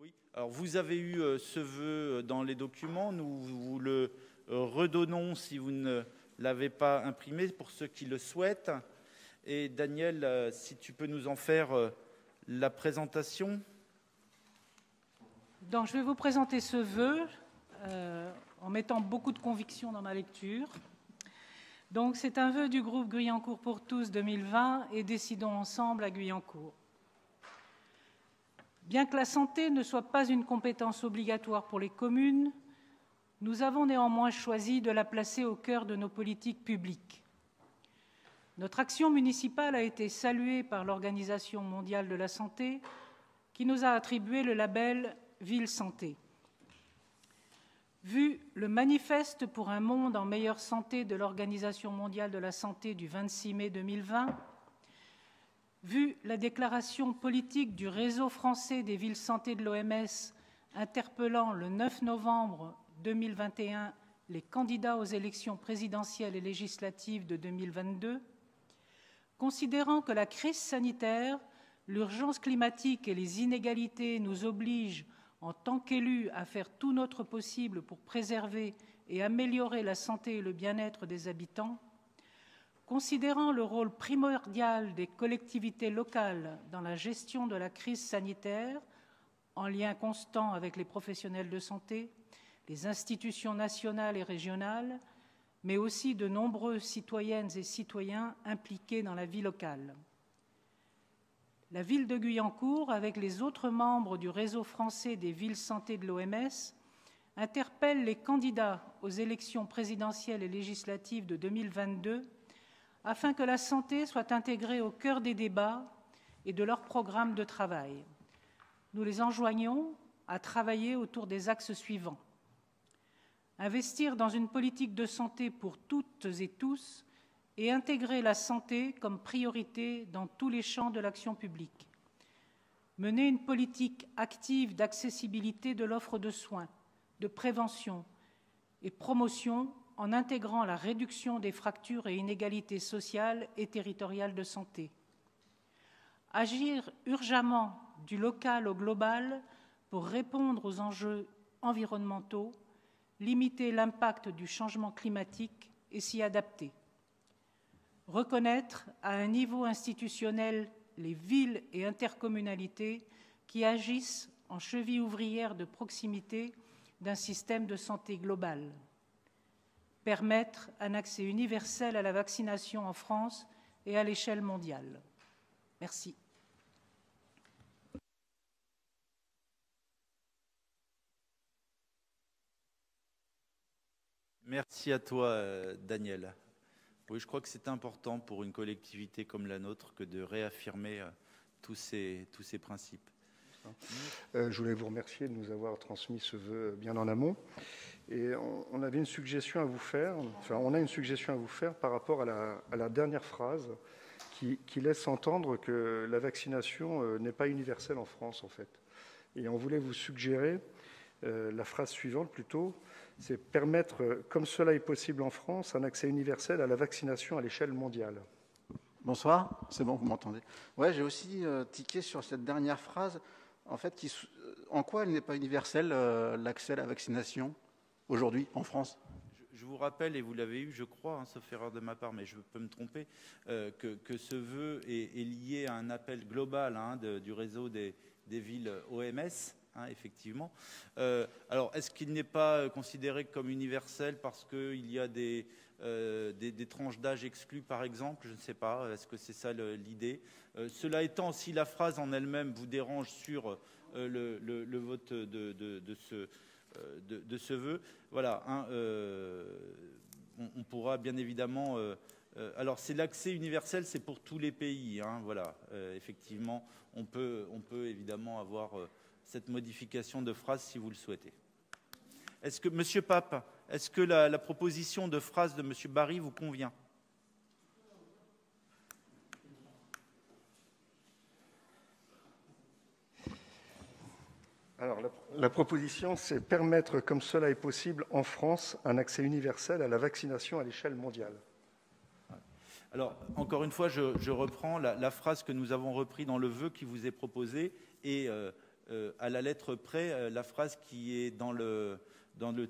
Oui, alors vous avez eu ce vœu dans les documents, nous vous le redonnons si vous ne l'avez pas imprimé pour ceux qui le souhaitent. Et Daniel, si tu peux nous en faire la présentation. Donc je vais vous présenter ce vœu en mettant beaucoup de conviction dans ma lecture. Donc c'est un vœu du groupe Guyancourt pour tous 2020 et Décidons ensemble à Guyancourt. Bien que la santé ne soit pas une compétence obligatoire pour les communes, nous avons néanmoins choisi de la placer au cœur de nos politiques publiques. Notre action municipale a été saluée par l'Organisation mondiale de la santé, qui nous a attribué le label Ville Santé. Vu le manifeste pour un monde en meilleure santé de l'Organisation mondiale de la santé du 26 mai 2020, vu la déclaration politique du réseau français des villes santé de l'OMS interpellant le 9 novembre 2021 les candidats aux élections présidentielles et législatives de 2022, considérant que la crise sanitaire, l'urgence climatique et les inégalités nous obligent en tant qu'élus à faire tout notre possible pour préserver et améliorer la santé et le bien-être des habitants, considérant le rôle primordial des collectivités locales dans la gestion de la crise sanitaire, en lien constant avec les professionnels de santé, les institutions nationales et régionales, mais aussi de nombreux citoyennes et citoyens impliqués dans la vie locale. La ville de Guyancourt, avec les autres membres du réseau français des villes santé de l'OMS, interpelle les candidats aux élections présidentielles et législatives de 2022 afin que la santé soit intégrée au cœur des débats et de leur programme de travail. Nous les enjoignons à travailler autour des axes suivants. Investir dans une politique de santé pour toutes et tous et intégrer la santé comme priorité dans tous les champs de l'action publique. Mener une politique active d'accessibilité de l'offre de soins, de prévention et promotion en intégrant la réduction des fractures et inégalités sociales et territoriales de santé. Agir urgemment du local au global pour répondre aux enjeux environnementaux, limiter l'impact du changement climatique et s'y adapter. Reconnaître à un niveau institutionnel les villes et intercommunalités qui agissent en cheville ouvrière de proximité d'un système de santé global. Permettre un accès universel à la vaccination en France et à l'échelle mondiale. Merci. Merci à toi, Daniel. Oui, je crois que c'est important pour une collectivité comme la nôtre que de réaffirmer tous ces principes. Je voulais vous remercier de nous avoir transmis ce vœu bien en amont. Et on avait une suggestion à vous faire, on a une suggestion à vous faire par rapport à la dernière phrase qui laisse entendre que la vaccination n'est pas universelle en France, en fait. Et on voulait vous suggérer la phrase suivante plutôt, c'est permettre, comme cela est possible en France, un accès universel à la vaccination à l'échelle mondiale. Bonsoir, c'est bon, vous m'entendez? Ouais, j'ai aussi tiqué sur cette dernière phrase, en fait, en quoi elle n'est pas universelle, l'accès à la vaccination aujourd'hui en France? Je vous rappelle, et vous l'avez eu, je crois, sauf erreur de ma part, mais je peux me tromper, que ce vœu est lié à un appel global du réseau des villes OMS, effectivement. Alors, est-ce qu'il n'est pas considéré comme universel parce qu'il y a des tranches d'âge exclues, par exemple? Je ne sais pas. Est-ce que c'est ça l'idée? Cela étant, si la phrase en elle-même vous dérange sur le vote de ce vœu, voilà. On pourra bien évidemment... alors, c'est l'accès universel, c'est pour tous les pays. Voilà. Effectivement, on peut évidemment avoir... cette modification de phrase si vous le souhaitez. Est-ce que, Monsieur Pape, est-ce que la proposition de phrase de Monsieur Barry vous convient? Alors, la proposition, c'est permettre, comme cela est possible en France, un accès universel à la vaccination à l'échelle mondiale. Alors, encore une fois, je reprends la phrase que nous avons reprise dans le vœu qui vous est proposé et à la lettre près la phrase qui est dans le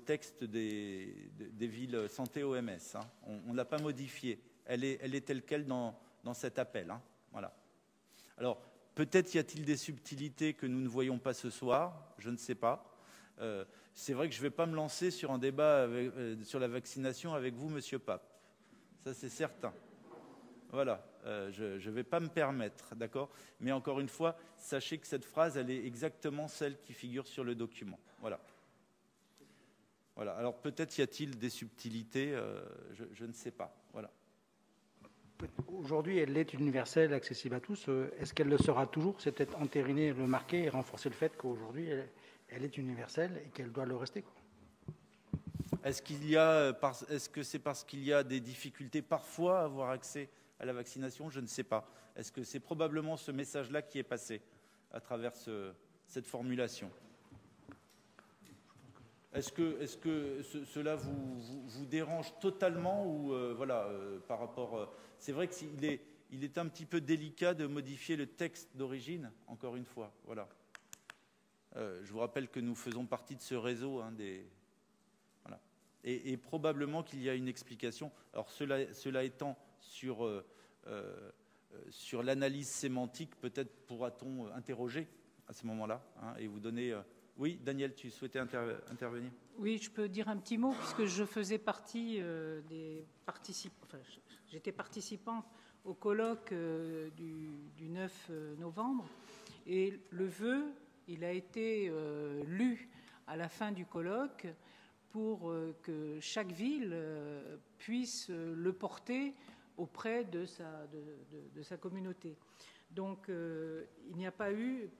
texte des villes santé OMS. Hein. On ne l'a pas modifiée. Elle est telle quelle dans cet appel. Hein. Voilà. Alors, peut-être y a-t-il des subtilités que nous ne voyons pas ce soir, je ne sais pas. C'est vrai que je ne vais pas me lancer sur un débat sur la vaccination avec vous, Monsieur Pape. Ça, c'est certain. Voilà, je ne vais pas me permettre, d'accord? Mais encore une fois, sachez que cette phrase, elle est exactement celle qui figure sur le document. Voilà. Voilà. Alors, peut-être y a-t-il des subtilités, je ne sais pas. Voilà. Aujourd'hui, elle est universelle, accessible à tous. Est-ce qu'elle le sera toujours? C'est peut-être entériner, le marquer et renforcer le fait qu'aujourd'hui, elle est universelle et qu'elle doit le rester. Est-ce que c'est parce qu'il y a des difficultés parfois à avoir accès à la vaccination? Je ne sais pas. Est-ce que c'est probablement ce message-là qui est passé à travers cette formulation? Est-ce que cela vous dérange totalement ou voilà, par rapport... c'est vrai qu'il est un petit peu délicat de modifier le texte d'origine, encore une fois. Voilà. Je vous rappelle que nous faisons partie de ce réseau. Hein, voilà. Et probablement qu'il y a une explication. Alors cela étant sur l'analyse sémantique, peut-être pourra-t-on interroger à ce moment-là hein, et vous donner... Oui, Daniel, tu souhaitais intervenir? Oui, je peux dire un petit mot, puisque je faisais partie des participants. Enfin, j'étais participante au colloque du 9 novembre. Et le vœu, il a été lu à la fin du colloque pour que chaque ville puisse le porter auprès de sa communauté. Donc, il n'y a pas eu...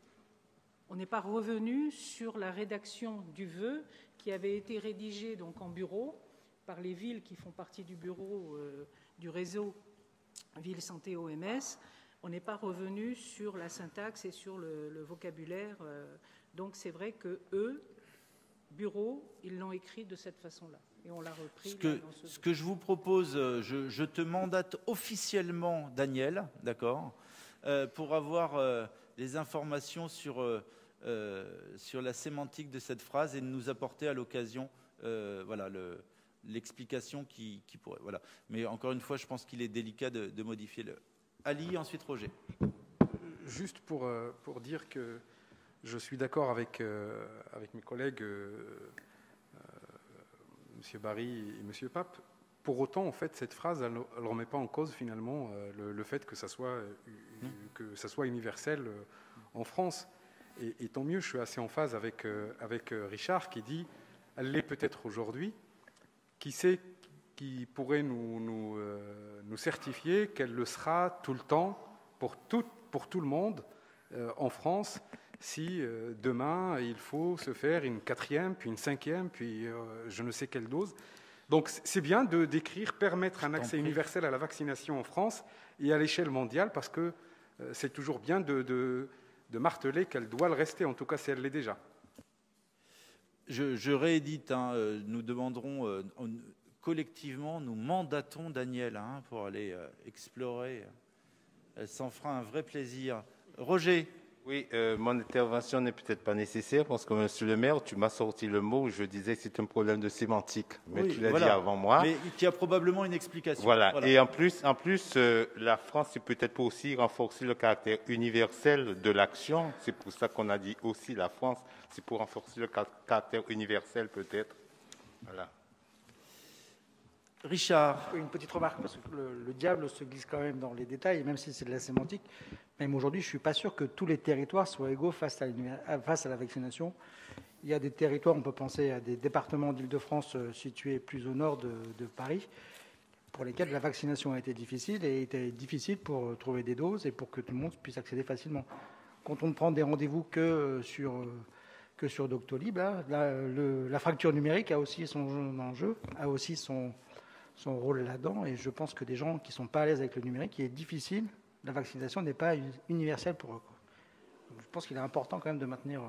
On n'est pas revenu sur la rédaction du vœu qui avait été rédigé donc en bureau par les villes qui font partie du bureau du réseau Ville Santé OMS. On n'est pas revenu sur la syntaxe et sur le vocabulaire. Donc c'est vrai que eux, bureau, ils l'ont écrit de cette façon-là. Et on l'a repris. Ce que je vous propose, je te mandate officiellement, Daniel, d'accord, pour avoir les informations sur la sémantique de cette phrase et de nous apporter à l'occasion voilà, l'explication qui pourrait. Voilà. Mais encore une fois, je pense qu'il est délicat de modifier le. Ali, ensuite Roger. Juste pour dire que je suis d'accord avec mes collègues M. Barry et M. Pape. Pour autant, en fait, cette phrase, elle ne remet pas en cause finalement le fait que ça soit universel en France. Et tant mieux, je suis assez en phase avec Richard qui dit « elle l'est peut-être aujourd'hui ». Qui sait qui pourrait nous certifier qu'elle le sera tout le temps pour tout le monde en France si demain il faut se faire une 4e, puis une 5e, puis je ne sais quelle dose. Donc c'est bien de décrire, permettre un accès universel à la vaccination en France et à l'échelle mondiale parce que c'est toujours bien de marteler qu'elle doit le rester, en tout cas si elle l'est déjà. Je réédite, hein, nous demanderons collectivement, nous mandatons Daniel hein, pour aller explorer. Elle s'en fera un vrai plaisir. Roger. Oui, mon intervention n'est peut-être pas nécessaire parce que, monsieur le maire, tu m'as sorti le mot où je disais que c'est un problème de sémantique. Mais oui, tu l'as dit avant moi. Mais qui a probablement une explication. Voilà. Et en plus la France, c'est peut-être pour aussi renforcer le caractère universel de l'action. C'est pour ça qu'on a dit aussi la France. C'est pour renforcer le caractère universel, peut-être. Voilà. Richard. Une petite remarque, parce que le diable se glisse quand même dans les détails, même si c'est de la sémantique. Même aujourd'hui, je ne suis pas sûr que tous les territoires soient égaux face à la vaccination. Il y a des territoires, on peut penser à des départements d'Île-de-France situés plus au nord de Paris, pour lesquels la vaccination a été difficile et était difficile pour trouver des doses et pour que tout le monde puisse accéder facilement. Quand on ne prend des rendez-vous que sur Doctolib, la fracture numérique a aussi son enjeu, a aussi son rôle là-dedans, et je pense que des gens qui ne sont pas à l'aise avec le numérique, il est difficile, la vaccination n'est pas universelle pour eux. Donc, je pense qu'il est important quand même de maintenir...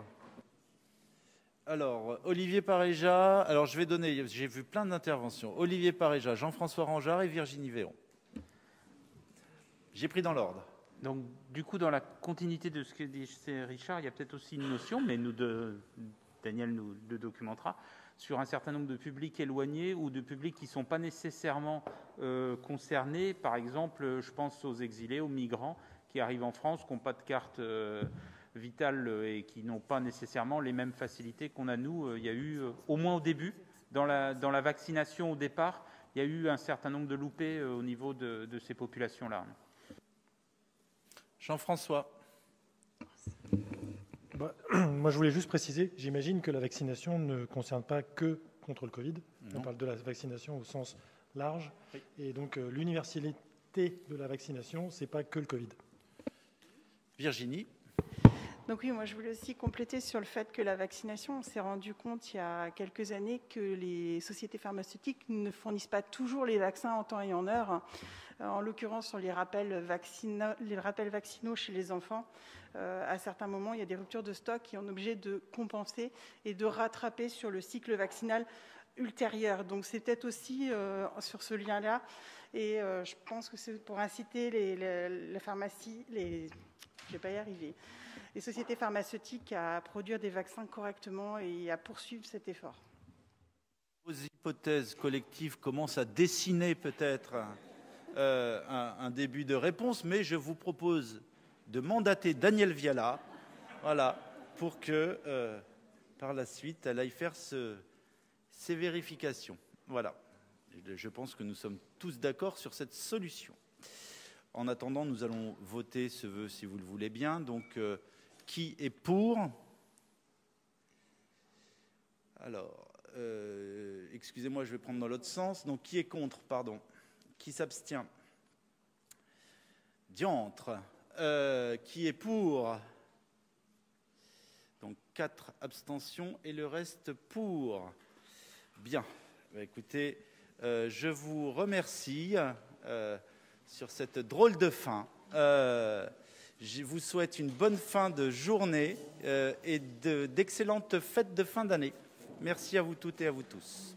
Alors, Olivier Paréja, alors je vais donner, j'ai vu plein d'interventions, Olivier Paréja, Jean-François Rangeard et Virginie Véron. J'ai pris dans l'ordre. Donc, du coup, dans la continuité de ce que dit Richard, il y a peut-être aussi une notion, mais Daniel nous le documentera, sur un certain nombre de publics éloignés ou de publics qui ne sont pas nécessairement concernés. Par exemple, je pense aux exilés, aux migrants qui arrivent en France, qui n'ont pas de carte vitale et qui n'ont pas nécessairement les mêmes facilités qu'on a nous. Il y a eu, au moins au début, dans la vaccination au départ, il y a eu un certain nombre de loupés au niveau de ces populations-là. Jean-François. Moi, je voulais juste préciser, j'imagine que la vaccination ne concerne pas que contre le Covid. Non. On parle de la vaccination au sens large. Oui. Et donc, l'universalité de la vaccination, ce n'est pas que le Covid. Virginie. Donc oui, moi je voulais aussi compléter sur le fait que la vaccination, on s'est rendu compte il y a quelques années que les sociétés pharmaceutiques ne fournissent pas toujours les vaccins en temps et en heure. En l'occurrence, sur les rappels vaccinaux chez les enfants, à certains moments, il y a des ruptures de stock qui sont obligées de compenser et de rattraper sur le cycle vaccinal ultérieur. Donc c'est peut-être aussi sur ce lien-là. Et je pense que c'est pour inciter les pharmacies, je ne vais pas y arriver, les sociétés pharmaceutiques à produire des vaccins correctement et à poursuivre cet effort. Vos hypothèses collectives commencent à dessiner peut-être un début de réponse, mais je vous propose de mandater Daniel Viala, voilà, pour que par la suite elle aille faire ces vérifications. Voilà. Je pense que nous sommes tous d'accord sur cette solution. En attendant, nous allons voter ce vœu si vous le voulez bien. Donc, qui est pour? Alors, excusez-moi, je vais prendre dans l'autre sens. Donc, qui est contre, pardon? Qui s'abstient? Diantre. Qui est pour? Donc, 4 abstentions et le reste pour. Bien. Écoutez, je vous remercie sur cette drôle de fin. Je vous souhaite une bonne fin de journée et d'excellentes fêtes de fin d'année. Merci à vous toutes et à vous tous.